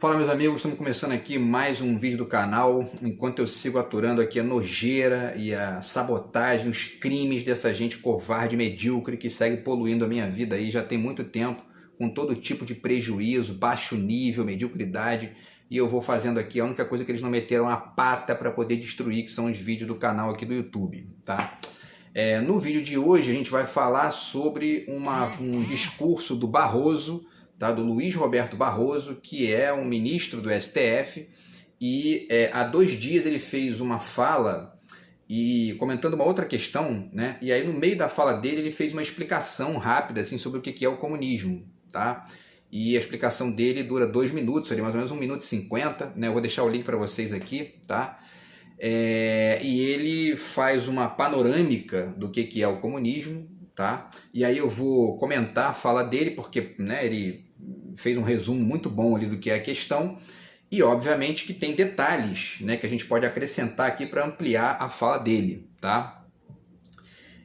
Fala, meus amigos, estamos começando aqui mais um vídeo do canal, enquanto eu sigo aturando aqui a nojeira e a sabotagem, os crimes dessa gente covarde, medíocre, que segue poluindo a minha vida aí já tem muito tempo, com todo tipo de prejuízo, baixo nível, mediocridade, e eu vou fazendo aqui a única coisa que eles não meteram a pata para poder destruir, que são os vídeos do canal aqui do YouTube, tá? No vídeo de hoje a gente vai falar sobre um discurso do Barroso, tá, do Luiz Roberto Barroso, que é um ministro do STF, e há 2 dias ele fez uma fala e comentando uma outra questão, né? E aí no meio da fala dele ele fez uma explicação rápida assim, sobre o que é o comunismo, tá? E a explicação dele dura 2 minutos, ali, mais ou menos 1 minuto e 50, né? Eu vou deixar o link para vocês aqui, tá? E ele faz uma panorâmica do que é o comunismo, tá? E aí eu vou comentar a fala dele, porque, né, ele fez um resumo muito bom ali do que é a questão, e obviamente que tem detalhes, né, que a gente pode acrescentar aqui para ampliar a fala dele, tá?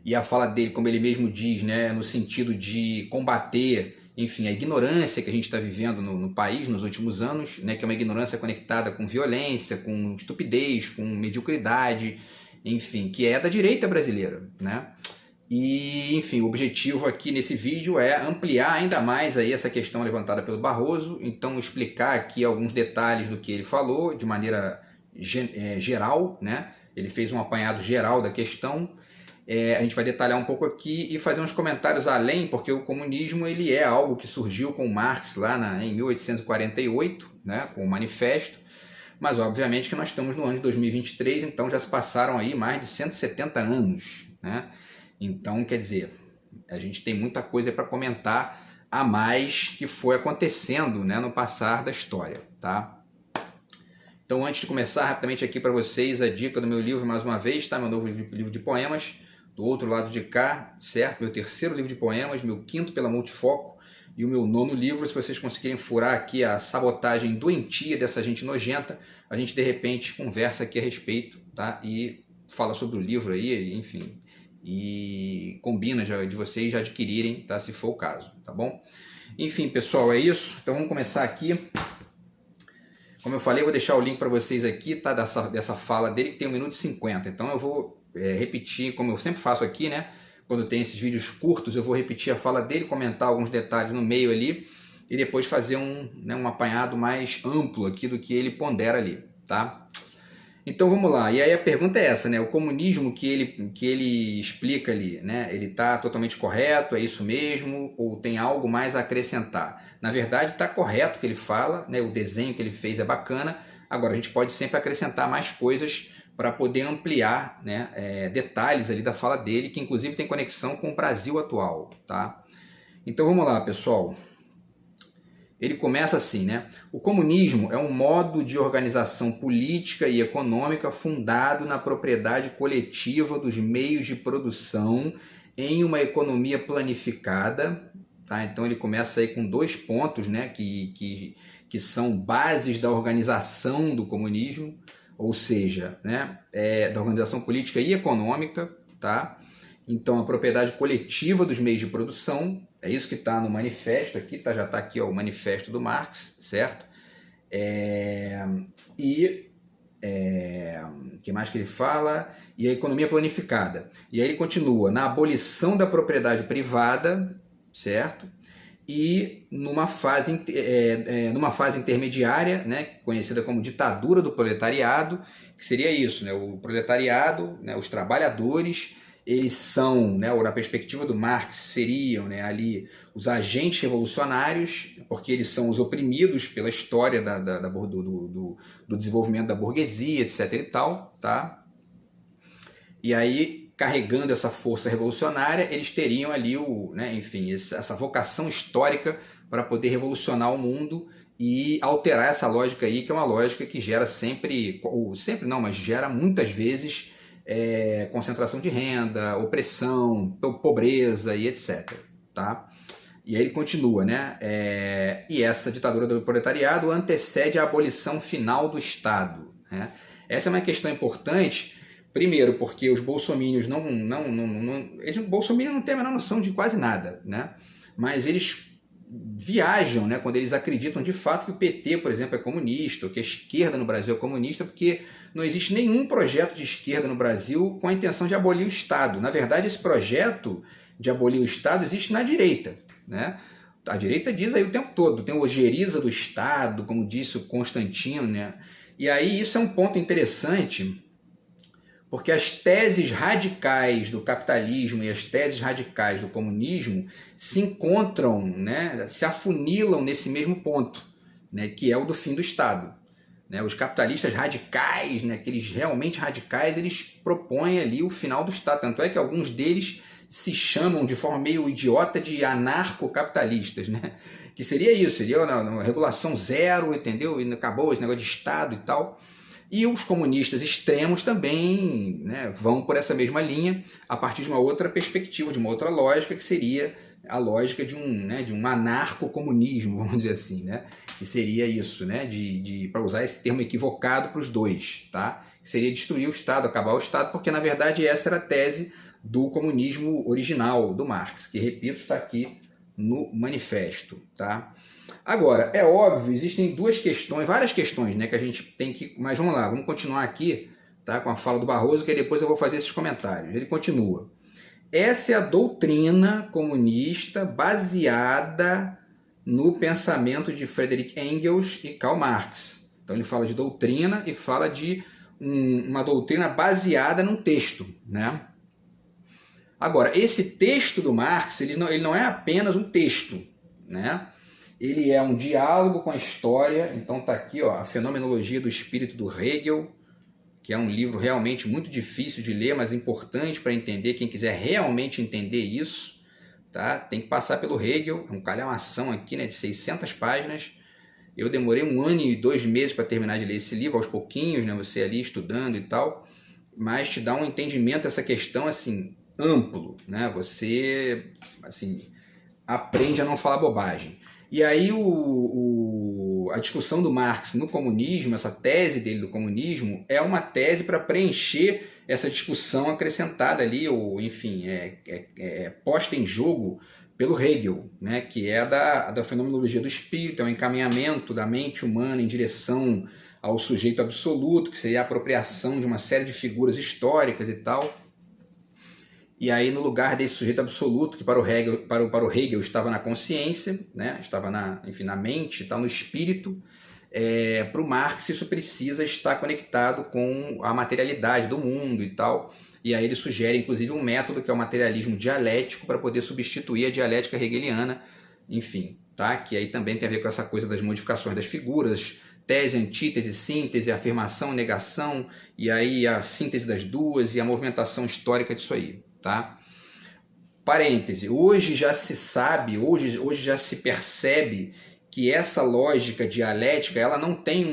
E a fala dele, como ele mesmo diz, né, no sentido de combater, enfim, a ignorância que a gente está vivendo no país nos últimos anos, né, que é uma ignorância conectada com violência, com estupidez, com mediocridade, enfim, que é da direita brasileira, né? E, enfim, o objetivo aqui nesse vídeo é ampliar ainda mais aí essa questão levantada pelo Barroso, então explicar aqui alguns detalhes do que ele falou de maneira geral, né? Ele fez um apanhado geral da questão. A gente vai detalhar um pouco aqui e fazer uns comentários além, porque o comunismo ele é algo que surgiu com Marx lá em 1848, né, com o Manifesto, mas obviamente que nós estamos no ano de 2023, então já se passaram aí mais de 170 anos, né? Então, quer dizer, a gente tem muita coisa para comentar a mais que foi acontecendo, né, no passar da história, tá? Então, antes de começar, rapidamente aqui para vocês a dica do meu livro, mais uma vez, tá? Meu novo livro de poemas, do outro lado de cá, certo? Meu 3º livro de poemas, meu 5º pela Multifoco e o meu 9º livro. Se vocês conseguirem furar aqui a sabotagem doentia dessa gente nojenta, a gente de repente conversa aqui a respeito, tá? E fala sobre o livro aí, enfim, e combina de vocês já adquirirem, tá? Se for o caso, tá bom? Enfim, pessoal, é isso. Então vamos começar aqui. Como eu falei, eu vou deixar o link para vocês aqui, tá? Dessa fala dele, que tem 1 minuto e 50. Então eu vou repetir, como eu sempre faço aqui, né? Quando tem esses vídeos curtos, eu vou repetir a fala dele, comentar alguns detalhes no meio ali, e depois fazer um apanhado mais amplo aqui do que ele pondera ali, tá? Então vamos lá, e aí a pergunta é essa, né? O comunismo que ele explica ali, né? Ele está totalmente correto, é isso mesmo, ou tem algo mais a acrescentar? Na verdade está correto o que ele fala, né? O desenho que ele fez é bacana, agora a gente pode sempre acrescentar mais coisas para poder ampliar, né, detalhes ali da fala dele, que inclusive tem conexão com o Brasil atual, tá? Então vamos lá, pessoal. Ele começa assim, né? O comunismo é um modo de organização política e econômica fundado na propriedade coletiva dos meios de produção em uma economia planificada, tá? Então ele começa aí com 2 pontos, né, que são bases da organização do comunismo, ou seja, né, da organização política e econômica, tá? Então a propriedade coletiva dos meios de produção, é isso que está no manifesto aqui, tá? Já está aqui ó, o manifesto do Marx, certo? Que mais que ele fala? E a economia planificada. E aí ele continua, na abolição da propriedade privada, certo? E numa fase intermediária, né, conhecida como ditadura do proletariado, que seria isso, né, o proletariado, né, os trabalhadores, eles são, né, ou na perspectiva do Marx, seriam, né, ali os agentes revolucionários, porque eles são os oprimidos pela história do desenvolvimento da burguesia, etc. e tal, tá? E aí, carregando essa força revolucionária, eles teriam ali enfim, essa vocação histórica para poder revolucionar o mundo e alterar essa lógica aí, que é uma lógica que gera mas gera muitas vezes concentração de renda, opressão, pobreza e etc. Tá? E aí ele continua, né? E essa ditadura do proletariado antecede a abolição final do Estado, né? Essa é uma questão importante. Primeiro, porque os bolsominions o bolsominion não tem a menor noção de quase nada, né? Mas eles viajam, né, quando eles acreditam de fato que o PT, por exemplo, é comunista, ou que a esquerda no Brasil é comunista, porque não existe nenhum projeto de esquerda no Brasil com a intenção de abolir o Estado. Na verdade, esse projeto de abolir o Estado existe na direita, né? A direita diz aí o tempo todo, tem o ojeriza do Estado, como disse o Constantino, né? E aí isso é um ponto interessante, porque as teses radicais do capitalismo e as teses radicais do comunismo se encontram, né, se afunilam nesse mesmo ponto, né, que é o do fim do Estado. Né? Os capitalistas radicais, né, aqueles realmente radicais, eles propõem ali o final do Estado. Tanto é que alguns deles se chamam de forma meio idiota de anarcocapitalistas, né? Que seria isso, seria uma regulação zero, entendeu? E acabou esse negócio de Estado e tal. E os comunistas extremos também, né, vão por essa mesma linha a partir de uma outra perspectiva, de uma outra lógica, que seria a lógica de um anarcocomunismo, vamos dizer assim, né? Que seria isso, né? Para usar esse termo equivocado para os dois, tá? Que seria destruir o Estado, acabar o Estado, porque na verdade essa era a tese do comunismo original do Marx, que, repito, está aqui no manifesto, tá? Agora, é óbvio, existem várias questões, né, que a gente tem que... Mas vamos lá, vamos continuar aqui, tá, com a fala do Barroso, que aí depois eu vou fazer esses comentários. Ele continua. Essa é a doutrina comunista baseada no pensamento de Friedrich Engels e Karl Marx. Então ele fala de doutrina e fala de uma doutrina baseada num texto, né? Agora, esse texto do Marx, ele não é apenas um texto, né? Ele é um diálogo com a história. Então está aqui, ó, A Fenomenologia do Espírito do Hegel, que é um livro realmente muito difícil de ler, mas importante para entender, quem quiser realmente entender isso, tá? Tem que passar pelo Hegel, é um calhamação aqui, né, de 600 páginas. Eu demorei 1 ano e 2 meses para terminar de ler esse livro, aos pouquinhos, né, você ali estudando e tal, mas te dá um entendimento dessa questão, assim, amplo, né? Você, assim, aprende a não falar bobagem. E aí a discussão do Marx no comunismo, essa tese dele do comunismo, é uma tese para preencher essa discussão acrescentada ali, ou enfim, posta em jogo pelo Hegel, né? Que é da fenomenologia do espírito, é um encaminhamento da mente humana em direção ao sujeito absoluto, que seria a apropriação de uma série de figuras históricas e tal. E aí, no lugar desse sujeito absoluto, que para o Hegel estava na consciência, né? Estava na mente, está no espírito, para o Marx isso precisa estar conectado com a materialidade do mundo e tal. E aí ele sugere, inclusive, um método que é o materialismo dialético para poder substituir a dialética hegeliana, enfim, tá? Que aí também tem a ver com essa coisa das modificações das figuras, tese, antítese, síntese, afirmação, negação, e aí a síntese das duas e a movimentação histórica disso aí. Tá? Parêntese, hoje já se sabe, hoje já se percebe que essa lógica dialética ela não tem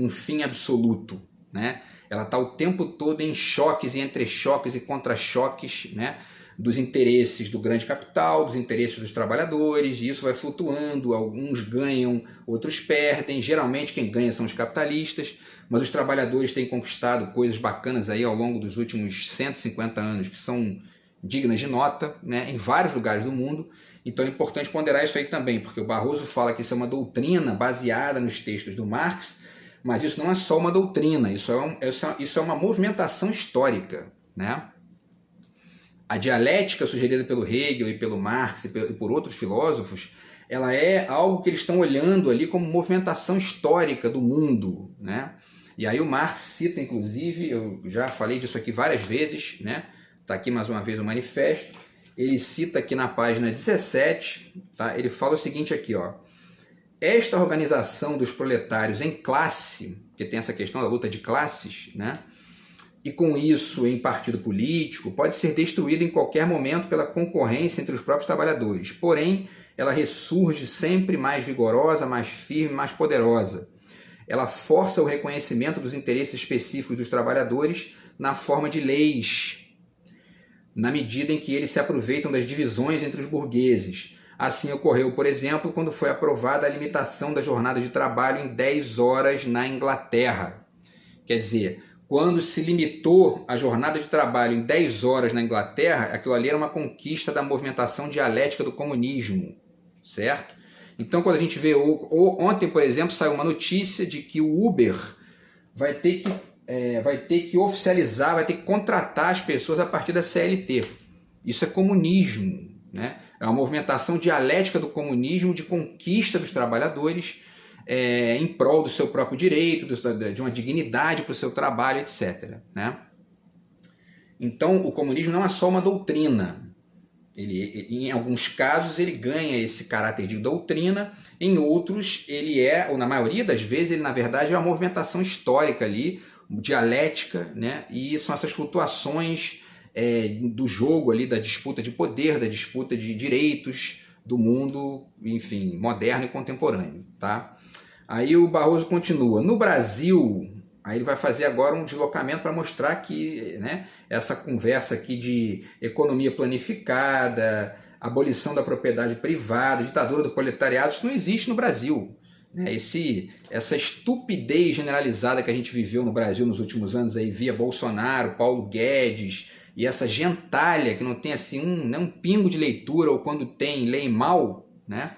um fim absoluto, né? Ela está o tempo todo em choques e entre-choques e contra-choques, né? Dos interesses do grande capital, dos interesses dos trabalhadores, e isso vai flutuando, alguns ganham, outros perdem, geralmente quem ganha são os capitalistas, mas os trabalhadores têm conquistado coisas bacanas aí ao longo dos últimos 150 anos, que são dignas de nota, né, em vários lugares do mundo. Então é importante ponderar isso aí também, porque o Barroso fala que isso é uma doutrina baseada nos textos do Marx, mas isso não é só uma doutrina, isso é uma movimentação histórica, né? A dialética sugerida pelo Hegel e pelo Marx e por outros filósofos, ela é algo que eles estão olhando ali como movimentação histórica do mundo, né? E aí o Marx cita, inclusive, eu já falei disso aqui várias vezes, né? Está aqui mais uma vez o manifesto. Ele cita aqui na página 17, tá? Ele fala o seguinte aqui, ó. Esta organização dos proletários em classe, que tem essa questão da luta de classes, né? E com isso em partido político, pode ser destruída em qualquer momento pela concorrência entre os próprios trabalhadores. Porém, ela ressurge sempre mais vigorosa, mais firme, mais poderosa. Ela força o reconhecimento dos interesses específicos dos trabalhadores na forma de leis, na medida em que eles se aproveitam das divisões entre os burgueses. Assim ocorreu, por exemplo, quando foi aprovada a limitação da jornada de trabalho em 10 horas na Inglaterra. Quer dizer, quando se limitou a jornada de trabalho em 10 horas na Inglaterra, aquilo ali era uma conquista da movimentação dialética do comunismo, certo? Então, quando a gente vê, ontem, por exemplo, saiu uma notícia de que o Uber vai ter que oficializar, vai ter que contratar as pessoas a partir da CLT. Isso é comunismo, né? É uma movimentação dialética do comunismo de conquista dos trabalhadores em prol do seu próprio direito, de uma dignidade para o seu trabalho, etc., né? Então, o comunismo não é só uma doutrina. Em alguns casos, ele ganha esse caráter de doutrina, em outros, ou na maioria das vezes, ele na verdade é uma movimentação histórica ali, dialética, né? E são essas flutuações do jogo ali, da disputa de poder, da disputa de direitos do mundo, enfim, moderno e contemporâneo, tá? Aí o Barroso continua. No Brasil, aí ele vai fazer agora um deslocamento para mostrar que, né, essa conversa aqui de economia planificada, abolição da propriedade privada, ditadura do proletariado, isso não existe no Brasil. Essa estupidez generalizada que a gente viveu no Brasil nos últimos anos, aí, via Bolsonaro, Paulo Guedes, e essa gentalha que não tem assim um pingo de leitura, ou quando tem, lê mal, né?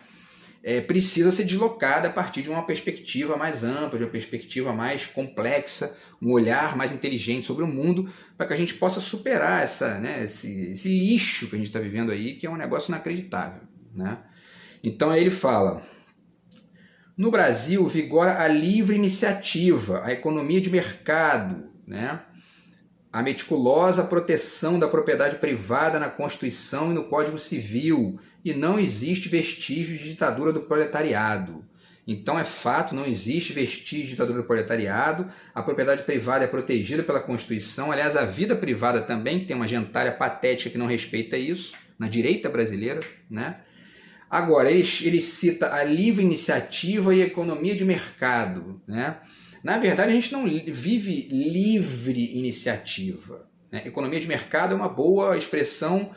Precisa ser deslocada a partir de uma perspectiva mais ampla, de uma perspectiva mais complexa, um olhar mais inteligente sobre o mundo, para que a gente possa superar esse lixo que a gente está vivendo aí, que é um negócio inacreditável, né? Então aí ele fala: no Brasil vigora a livre iniciativa, a economia de mercado, né? A meticulosa proteção da propriedade privada na Constituição e no Código Civil, e não existe vestígio de ditadura do proletariado. Então é fato, não existe vestígio de ditadura do proletariado, a propriedade privada é protegida pela Constituição, aliás, a vida privada também, que tem uma gentalha patética que não respeita isso, na direita brasileira, né? Agora, ele cita a livre iniciativa e a economia de mercado, né? Na verdade, a gente não vive livre iniciativa, né? Economia de mercado é uma boa expressão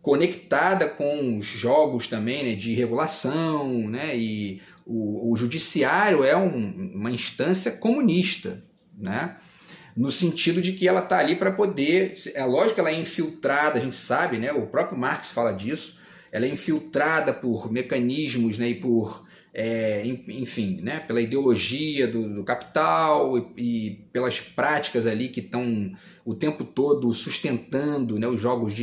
conectada com os jogos também, né, de regulação, né? E o judiciário é uma instância comunista, né? No sentido de que ela está ali para poder... É lógico que ela é infiltrada, a gente sabe, né? O próprio Marx fala disso. Ela é infiltrada por mecanismos, né, e por... enfim, né, pela ideologia do capital e pelas práticas ali que estão o tempo todo sustentando, né, os jogos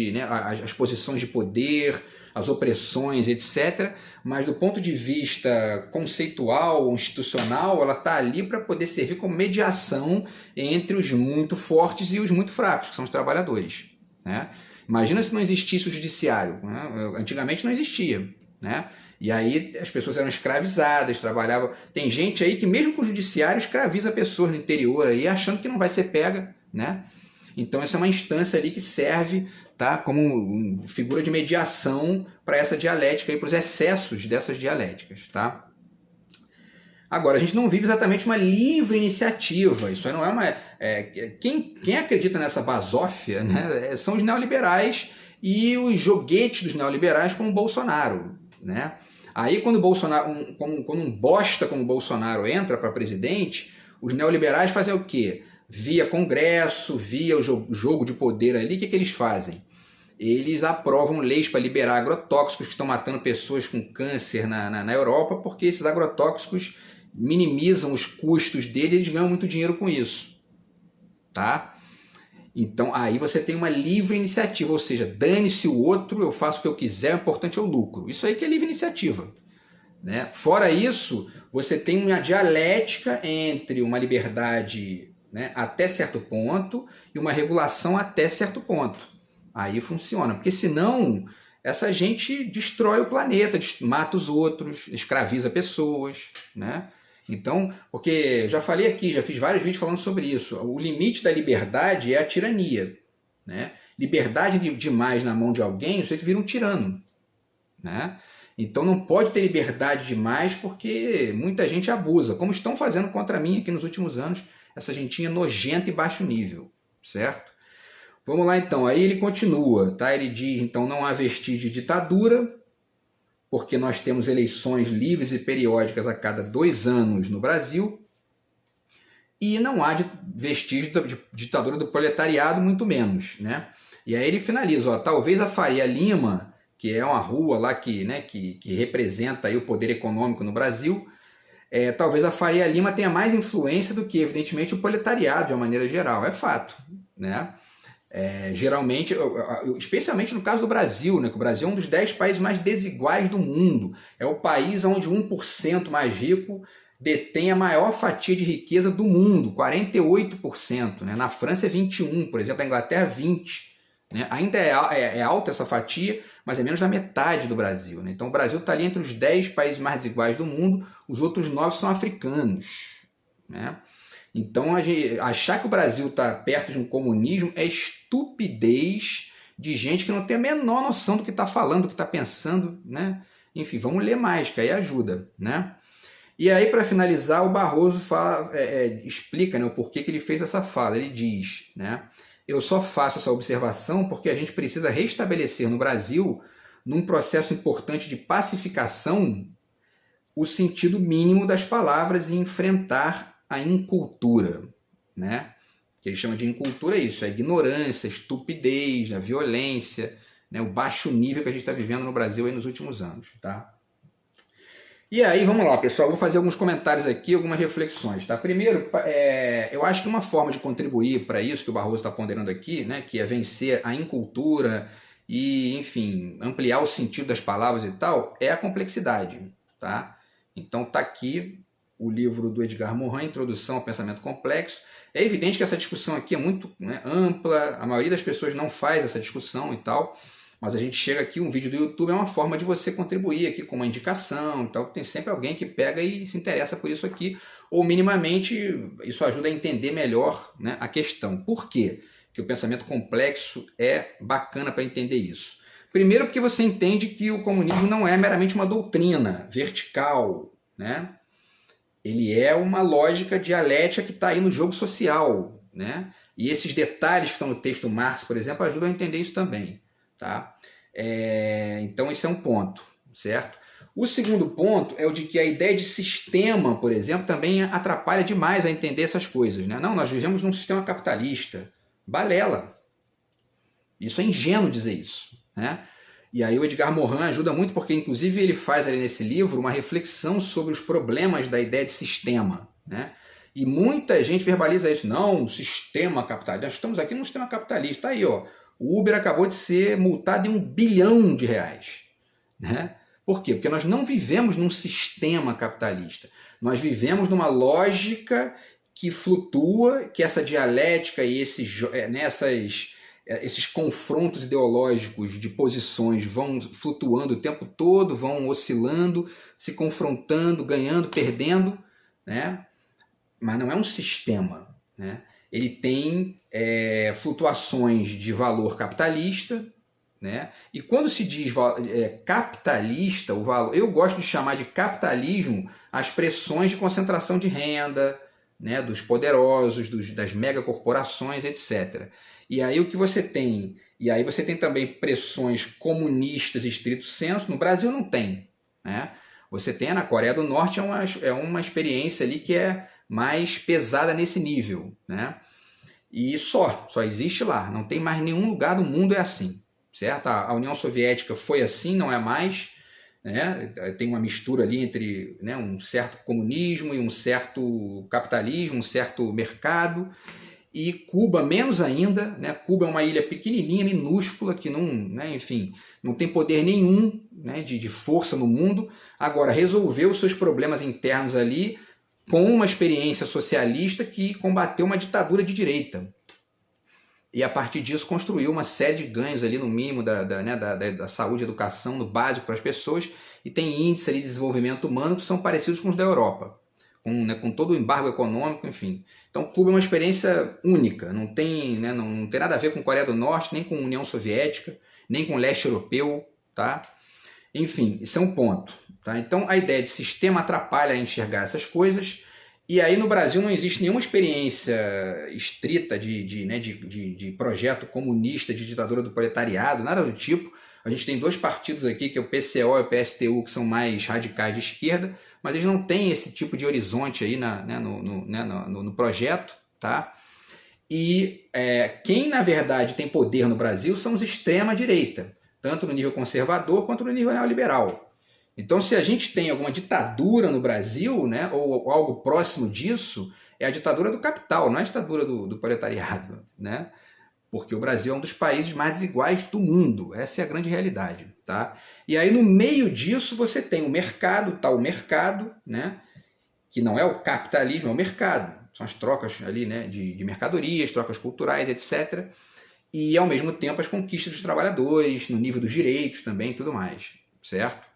as posições de poder, as opressões, etc. Mas do ponto de vista conceitual, institucional, ela está ali para poder servir como mediação entre os muito fortes e os muito fracos, que são os trabalhadores, né? Imagina se não existisse o judiciário, né? Antigamente não existia, né? E aí as pessoas eram escravizadas, trabalhavam... Tem gente aí que mesmo com o judiciário escraviza pessoas no interior aí, achando que não vai ser pega, né? Então essa é uma instância ali que serve, tá, como figura de mediação para essa dialética, para os excessos dessas dialéticas, tá? Agora, a gente não vive exatamente uma livre iniciativa, isso aí não é uma... Quem acredita nessa basófia, né, são os neoliberais e os joguetes dos neoliberais como o Bolsonaro, né? Aí quando um bosta como o Bolsonaro entra para presidente, os neoliberais fazem o quê? Via Congresso, via o jogo de poder ali, o que eles fazem? Eles aprovam leis para liberar agrotóxicos que estão matando pessoas com câncer na Europa, porque esses agrotóxicos minimizam os custos deles e eles ganham muito dinheiro com isso, tá? Então aí você tem uma livre iniciativa, ou seja, dane-se o outro, eu faço o que eu quiser, o importante é o lucro. Isso aí que é livre iniciativa, né? Fora isso, você tem uma dialética entre uma liberdade, né, até certo ponto e uma regulação até certo ponto. Aí funciona, porque senão essa gente destrói o planeta, mata os outros, escraviza pessoas, né? Então, porque eu já falei aqui, já fiz vários vídeos falando sobre isso, o limite da liberdade é a tirania, né? Liberdade demais na mão de alguém, você vira um tirano, né? Então não pode ter liberdade demais porque muita gente abusa, como estão fazendo contra mim aqui nos últimos anos, essa gentinha nojenta e baixo nível, certo? Vamos lá então, aí ele continua, tá? Ele diz, então, não há vestígio de ditadura, porque nós temos eleições livres e periódicas a cada 2 anos no Brasil, e não há vestígio de ditadura do proletariado, muito menos, né? E aí ele finaliza, ó, talvez a Faria Lima que é uma rua lá que, né, que representa aí o poder econômico no Brasil, talvez a Faria Lima tenha mais influência do que, evidentemente, o proletariado de uma maneira geral. É fato, né? Geralmente, especialmente no caso do Brasil, né, que o Brasil é um dos 10 países mais desiguais do mundo. É o país onde 1% mais rico detém a maior fatia de riqueza do mundo, 48%. Né? Na França é 21%, por exemplo, a Inglaterra 20%. Né? Ainda é alta essa fatia, mas é menos da metade do Brasil. Né? Então o Brasil está ali entre os 10 países mais desiguais do mundo, os outros 9 são africanos. Né? Então achar que o Brasil está perto de um comunismo é estupidez de gente que não tem a menor noção do que está falando, do que está pensando. Né? Enfim, vamos ler mais, que aí ajuda. Né? E aí, para finalizar, o Barroso explica, né, o porquê que ele fez essa fala. Ele diz, né, eu só faço essa observação porque a gente precisa restabelecer no Brasil, num processo importante de pacificação, o sentido mínimo das palavras e enfrentar a incultura. Né? O que ele chama de incultura é isso, a ignorância, a estupidez, a violência, né, o baixo nível que a gente está vivendo no Brasil aí nos últimos anos. Tá? E aí, vamos lá, pessoal, vou fazer alguns comentários aqui, algumas reflexões, tá? Primeiro, eu acho que uma forma de contribuir para isso que o Barroso está ponderando aqui, né, que é vencer a incultura e, enfim, ampliar o sentido das palavras e tal, é a complexidade, tá? Então tá aqui o livro do Edgar Morin, Introdução ao Pensamento Complexo. É evidente que essa discussão aqui é muito, né, ampla, a maioria das pessoas não faz essa discussão e tal, mas a gente chega aqui, um vídeo do YouTube é uma forma de você contribuir aqui com uma indicação, então tem sempre alguém que pega e se interessa por isso aqui, ou minimamente isso ajuda a entender melhor, né, a questão. Por quê que o pensamento complexo é bacana para entender isso? Primeiro porque você entende que o comunismo não é meramente uma doutrina vertical, né? Ele é uma lógica dialética que está aí no jogo social, né? E esses detalhes que estão no texto Marx, por exemplo, ajudam a entender isso também. Tá? Então esse é um ponto, certo? O segundo ponto é o de que a ideia de sistema, por exemplo, também atrapalha demais a entender essas coisas. Né? Não, nós vivemos num sistema capitalista. Balela. Isso é ingênuo dizer isso. Né? E aí o Edgar Morin ajuda muito porque, inclusive, ele faz ali nesse livro uma reflexão sobre os problemas da ideia de sistema. Né? E muita gente verbaliza isso. Não, sistema capitalista. Nós estamos aqui num sistema capitalista. Aí, ó. O Uber acabou de ser multado em R$1 bilhão. Né? Por quê? Porque nós não vivemos num sistema capitalista. Nós vivemos numa lógica que flutua, que essa dialética e esses confrontos ideológicos de posições vão flutuando o tempo todo, vão oscilando, se confrontando, ganhando, perdendo. Né? Mas não é um sistema. Né? Ele tem flutuações de valor capitalista, né? E quando se diz capitalista, o valor, eu gosto de chamar de capitalismo as pressões de concentração de renda, né, dos poderosos, das megacorporações, etc. E aí o que você tem? E aí você tem também pressões comunistas estrito sensu. No Brasil não tem. Né? Você tem na Coreia do Norte, é uma experiência ali que é mais pesada nesse nível, né? E só existe lá, não tem mais nenhum lugar do mundo é assim, certo? A União Soviética foi assim, não é mais, né? Tem uma mistura ali entre, né, um certo comunismo e um certo capitalismo, um certo mercado, e Cuba menos ainda, né? Cuba é uma ilha pequenininha, minúscula, que não, né, enfim, não tem poder nenhum, né, de força no mundo, agora resolveu os seus problemas internos ali, com uma experiência socialista que combateu uma ditadura de direita. E a partir disso construiu uma série de ganhos ali no mínimo da saúde e educação, no básico para as pessoas, e tem índices ali de desenvolvimento humano que são parecidos com os da Europa, com todo o embargo econômico, enfim. Então Cuba é uma experiência única, não tem nada a ver com Coreia do Norte, nem com União Soviética, nem com leste europeu, tá? Enfim, isso é um ponto. Tá? Então a ideia de sistema atrapalha a enxergar essas coisas, e aí no Brasil não existe nenhuma experiência estrita de projeto comunista, de ditadura do proletariado, nada do tipo. A gente tem dois partidos aqui, que é o PCO e o PSTU, que são mais radicais de esquerda, mas eles não têm esse tipo de horizonte aí no projeto. Tá? E quem na verdade tem poder no Brasil são os extrema-direita. tanto no nível conservador quanto no nível neoliberal. Então, se a gente tem alguma ditadura no Brasil, né, ou algo próximo disso, é a ditadura do capital, não é a ditadura do proletariado, né? Porque o Brasil é um dos países mais desiguais do mundo. Essa é a grande realidade, tá? E aí, no meio disso, você tem o mercado, tá? O mercado, né? Que não é o capitalismo, é o mercado. São as trocas ali, né? De mercadorias, trocas culturais, etc. E, ao mesmo tempo, as conquistas dos trabalhadores, no nível dos direitos também e tudo mais, certo?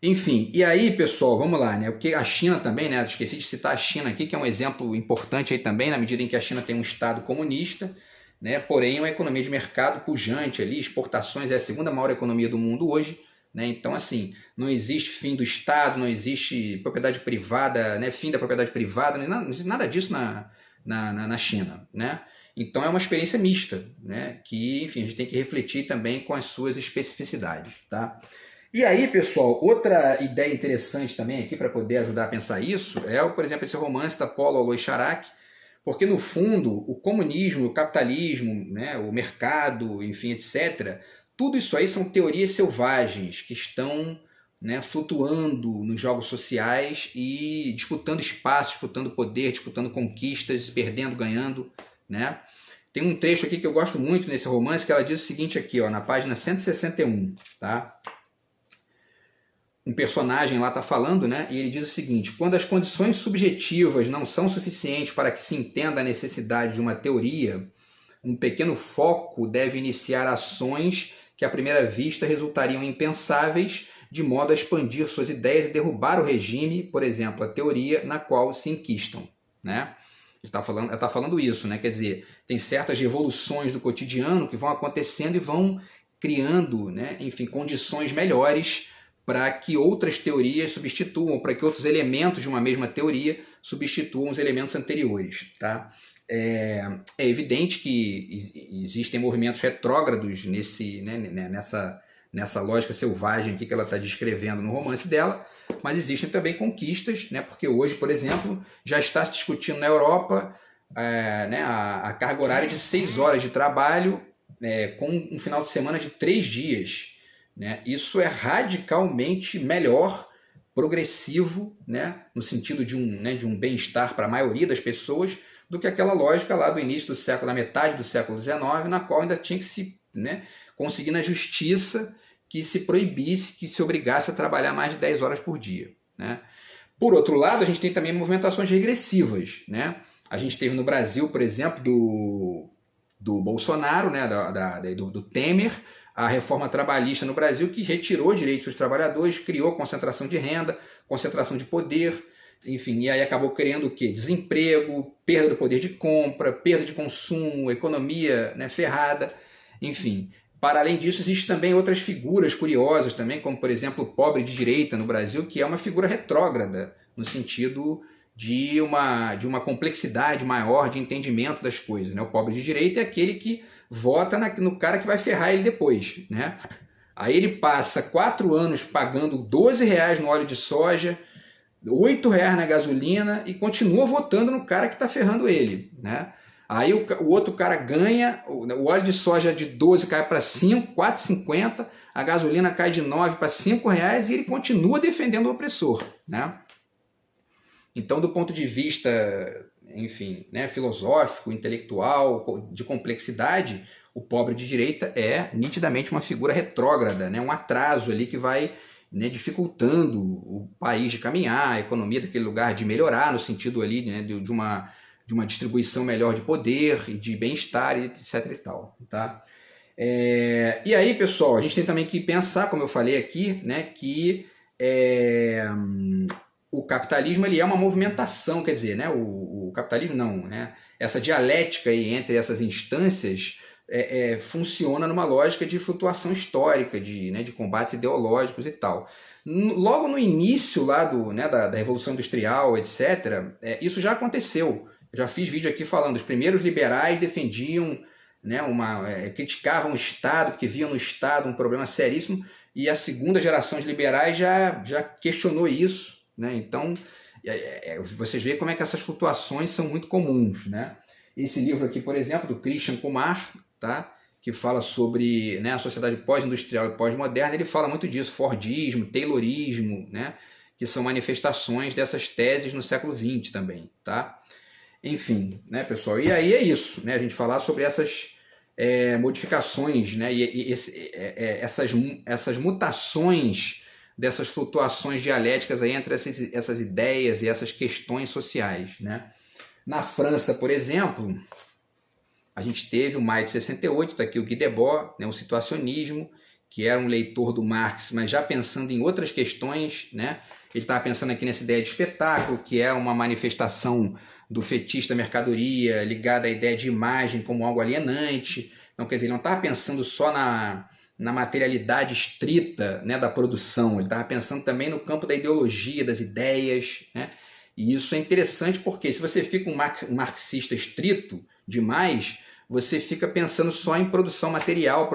Enfim, e aí, pessoal, vamos lá, né? Porque a China também, né? Esqueci de citar a China aqui, que é um exemplo importante aí também, na medida em que a China tem um Estado comunista, né? Porém, uma economia de mercado pujante ali, exportações é a segunda maior economia do mundo hoje, né? Então, assim, não existe fim do Estado, não existe propriedade privada, né? Fim da propriedade privada, não existe nada disso na China, né? Então, é uma experiência mista, né? Que, enfim, a gente tem que refletir também com as suas especificidades, tá? E aí, pessoal, outra ideia interessante também aqui para poder ajudar a pensar isso é, por exemplo, esse romance da Paula Aloy-Charach, porque no fundo o comunismo, o capitalismo, né, o mercado, enfim, etc., tudo isso aí são teorias selvagens que estão, né, flutuando nos jogos sociais e disputando espaço, disputando poder, disputando conquistas, perdendo, ganhando, né? Tem um trecho aqui que eu gosto muito nesse romance que ela diz o seguinte aqui, ó, na página 161, tá? Um personagem lá está falando, né? E ele diz o seguinte: quando as condições subjetivas não são suficientes para que se entenda a necessidade de uma teoria, um pequeno foco deve iniciar ações que à primeira vista resultariam impensáveis, de modo a expandir suas ideias e derrubar o regime, por exemplo, a teoria na qual se enquistam, né? Ela está falando isso, né? Quer dizer, tem certas revoluções do cotidiano que vão acontecendo e vão criando, né? Enfim, condições melhores para que outras teorias substituam, para que outros elementos de uma mesma teoria substituam os elementos anteriores, tá? É evidente que existem movimentos retrógrados nessa lógica selvagem aqui que ela está descrevendo no romance dela, mas existem também conquistas, né? Porque hoje, por exemplo, já está se discutindo na Europa a carga horária de 6 horas de trabalho com um final de semana de 3 dias. Né? Isso é radicalmente melhor, progressivo, né? No sentido de um bem-estar para a maioria das pessoas, do que aquela lógica lá do início do século, da metade do século XIX, na qual ainda tinha que se conseguir na justiça que se proibisse, que se obrigasse a trabalhar mais de 10 horas por dia. Né? Por outro lado, a gente tem também movimentações regressivas. Né? A gente teve no Brasil, por exemplo, do Bolsonaro, né? do Temer, a reforma trabalhista no Brasil, que retirou direitos dos trabalhadores, criou concentração de renda, concentração de poder, enfim, e aí acabou criando o quê? Desemprego, perda do poder de compra, perda de consumo, economia, né, ferrada, enfim. Para além disso, existem também outras figuras curiosas também, como, por exemplo, o pobre de direita no Brasil, que é uma figura retrógrada, no sentido de uma complexidade maior de entendimento das coisas. Né? O pobre de direita é aquele que vota no cara que vai ferrar ele depois, né? Aí ele passa 4 anos pagando R$12 no óleo de soja, R$8 na gasolina e continua votando no cara que está ferrando ele, né? Aí o outro cara ganha, o óleo de soja de 12 cai para 5, 4,50, a gasolina cai de 9 para R$5 e ele continua defendendo o opressor, né? Então, do ponto de vista, enfim, né, filosófico, intelectual, de complexidade, o pobre de direita é nitidamente uma figura retrógrada, né, um atraso ali que vai, né, dificultando o país de caminhar, a economia daquele lugar de melhorar, no sentido ali, né, de uma distribuição melhor de poder e de bem-estar, etc. e tal. Tá? E aí, pessoal, a gente tem também que pensar, como eu falei aqui, né, que o capitalismo ele é uma movimentação, quer dizer, né, o capitalismo não, né, essa dialética aí entre essas instâncias funciona numa lógica de flutuação histórica, de combates ideológicos e tal. Logo no início lá da Revolução Industrial, etc., isso já aconteceu. Eu já fiz vídeo aqui falando, os primeiros liberais defendiam, né, criticavam o Estado, porque viam no Estado um problema seríssimo, e a segunda geração de liberais já questionou isso. Né? Então, vocês veem como é que essas flutuações são muito comuns. Né? Esse livro aqui, por exemplo, do Christian Kumar, tá? que fala sobre, né, a sociedade pós-industrial e pós-moderna, ele fala muito disso, Fordismo, Taylorismo, né, que são manifestações dessas teses no século XX também, tá? Enfim, né, pessoal? E aí é isso, né? A gente falar sobre essas modificações, né? Essas mutações dessas flutuações dialéticas aí entre essas ideias e essas questões sociais, né? Na França, por exemplo, a gente teve o Maio de 68, está aqui o Guy Debord, né, o situacionismo, que era um leitor do Marx, mas já pensando em outras questões, né? Ele estava pensando aqui nessa ideia de espetáculo, que é uma manifestação do fetiche da mercadoria ligada à ideia de imagem como algo alienante. Então, quer dizer, ele não estava pensando só na materialidade estrita, né, da produção, ele estava pensando também no campo da ideologia, das ideias, né? E isso é interessante porque se você fica um marxista estrito demais, você fica pensando só em produção material,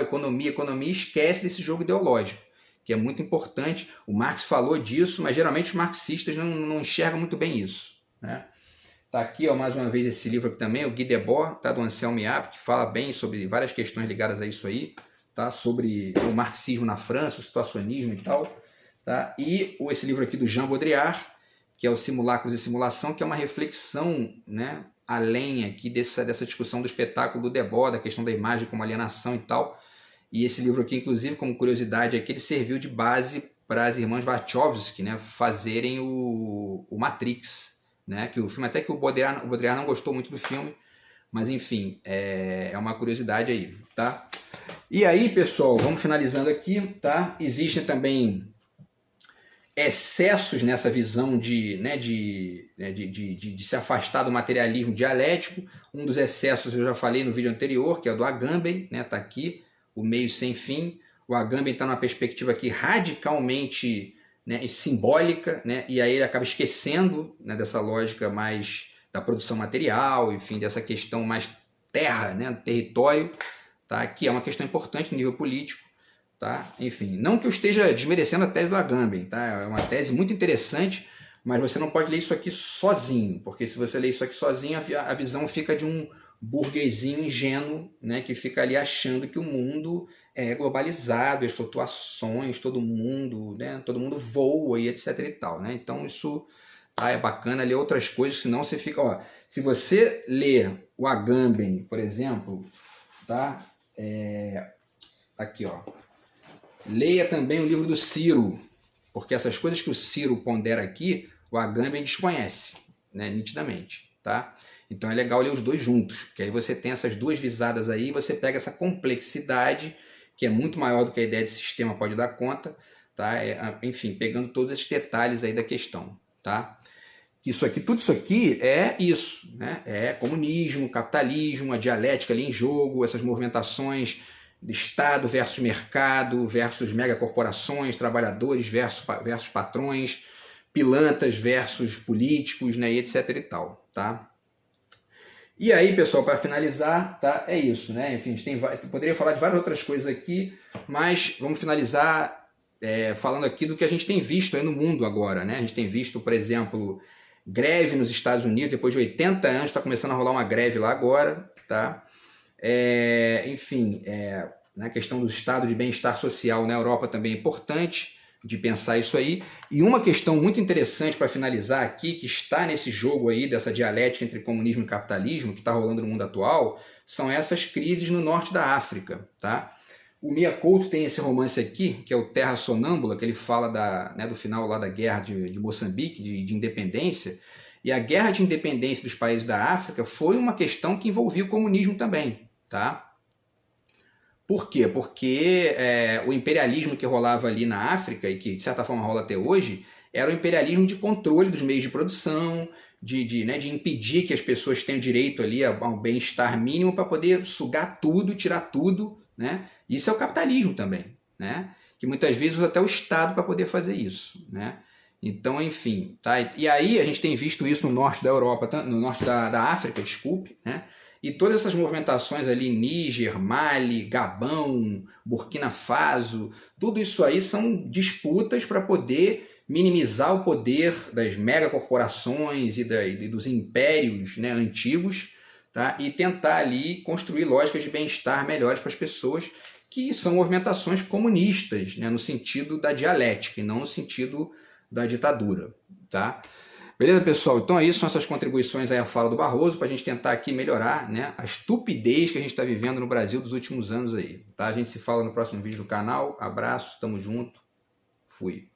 economia, e esquece desse jogo ideológico, que é muito importante. O Marx falou disso, mas geralmente os marxistas não enxergam muito bem isso, né? Tá aqui, ó, mais uma vez, esse livro aqui também, o Guy Debord, tá, do Anselm Yapp, que fala bem sobre várias questões ligadas a isso aí, tá? Sobre o marxismo na França, o situacionismo e tal. Tá? E esse livro aqui do Jean Baudrillard, que é o Simulacros e Simulação, que é uma reflexão, né, além aqui dessa discussão do espetáculo do Debord, da questão da imagem como alienação e tal. E esse livro aqui, inclusive, como curiosidade, aqui, ele serviu de base para as irmãs Wachowski, né, fazerem o Matrix, né, que o filme, até que o Baudrillard não gostou muito do filme, mas enfim, é uma curiosidade aí, tá? E aí, pessoal, vamos finalizando aqui, tá? Existem também excessos nessa visão de se afastar do materialismo dialético. Um dos excessos eu já falei no vídeo anterior, que é o do Agamben, né? Tá aqui, o meio sem fim. O Agamben está numa perspectiva aqui radicalmente, né, simbólica, né? E aí ele acaba esquecendo, né, dessa lógica mais da produção material, enfim, dessa questão mais terra, né, território, tá? Que é uma questão importante no nível político. Tá? Enfim, não que eu esteja desmerecendo a tese do Agamben, tá? É uma tese muito interessante, mas você não pode ler isso aqui sozinho, porque se você ler isso aqui sozinho, a visão fica de um burguesinho ingênuo, né, que fica ali achando que o mundo é globalizado, as flutuações, todo mundo, né, todo mundo voa e etc e tal, né? Então isso, tá, é bacana ler outras coisas, senão você fica, ó, se você ler o Agamben, por exemplo, tá? Aqui, ó. Leia também o livro do Ciro, porque essas coisas que o Ciro pondera aqui, o Agamben desconhece, né, nitidamente, tá? Então é legal ler os dois juntos, que aí você tem essas duas visadas aí, você pega essa complexidade, que é muito maior do que a ideia de sistema pode dar conta, tá? Enfim, pegando todos esses detalhes aí da questão, tá? Isso aqui, tudo isso aqui é isso, né? É comunismo, capitalismo, a dialética ali em jogo, essas movimentações, Estado versus mercado, versus megacorporações, trabalhadores versus patrões, pilantras versus políticos, né, e etc e tal, tá? E aí, pessoal, para finalizar, tá, é isso, né? Enfim, a gente poderia falar de várias outras coisas aqui, mas vamos finalizar falando aqui do que a gente tem visto aí no mundo agora, né? A gente tem visto, por exemplo, greve nos Estados Unidos, depois de 80 anos, está começando a rolar uma greve lá agora, tá? Enfim, na questão do estado de bem-estar social na Europa também é importante de pensar isso aí. E uma questão muito interessante para finalizar aqui, que está nesse jogo aí dessa dialética entre comunismo e capitalismo que está rolando no mundo atual, são essas crises no norte da África, tá? O Mia Couto tem esse romance aqui, que é o Terra Sonâmbula, que ele fala do final lá da guerra de Moçambique, de independência. E a guerra de independência dos países da África foi uma questão que envolvia o comunismo também, tá? Por quê? Porque o imperialismo que rolava ali na África, e que de certa forma rola até hoje, era o imperialismo de controle dos meios de produção, de impedir que as pessoas tenham direito ali ao bem-estar mínimo para poder sugar tudo, tirar tudo, né? Isso é o capitalismo também, né? Que muitas vezes usa até o Estado para poder fazer isso, né? Então, enfim, tá? E aí a gente tem visto isso no norte da Europa, no norte da África, desculpe, né? E todas essas movimentações ali, Níger, Mali, Gabão, Burkina Faso, tudo isso aí são disputas para poder minimizar o poder das megacorporações e dos impérios, né, antigos, tá? E tentar ali construir lógicas de bem-estar melhores para as pessoas, que são movimentações comunistas, né? No sentido da dialética e não no sentido da ditadura, tá? Beleza, pessoal? Então é isso, são essas contribuições aí à fala do Barroso, para a gente tentar aqui melhorar, né, a estupidez que a gente está vivendo no Brasil dos últimos anos aí, tá? A gente se fala no próximo vídeo do canal. Abraço, tamo junto, fui.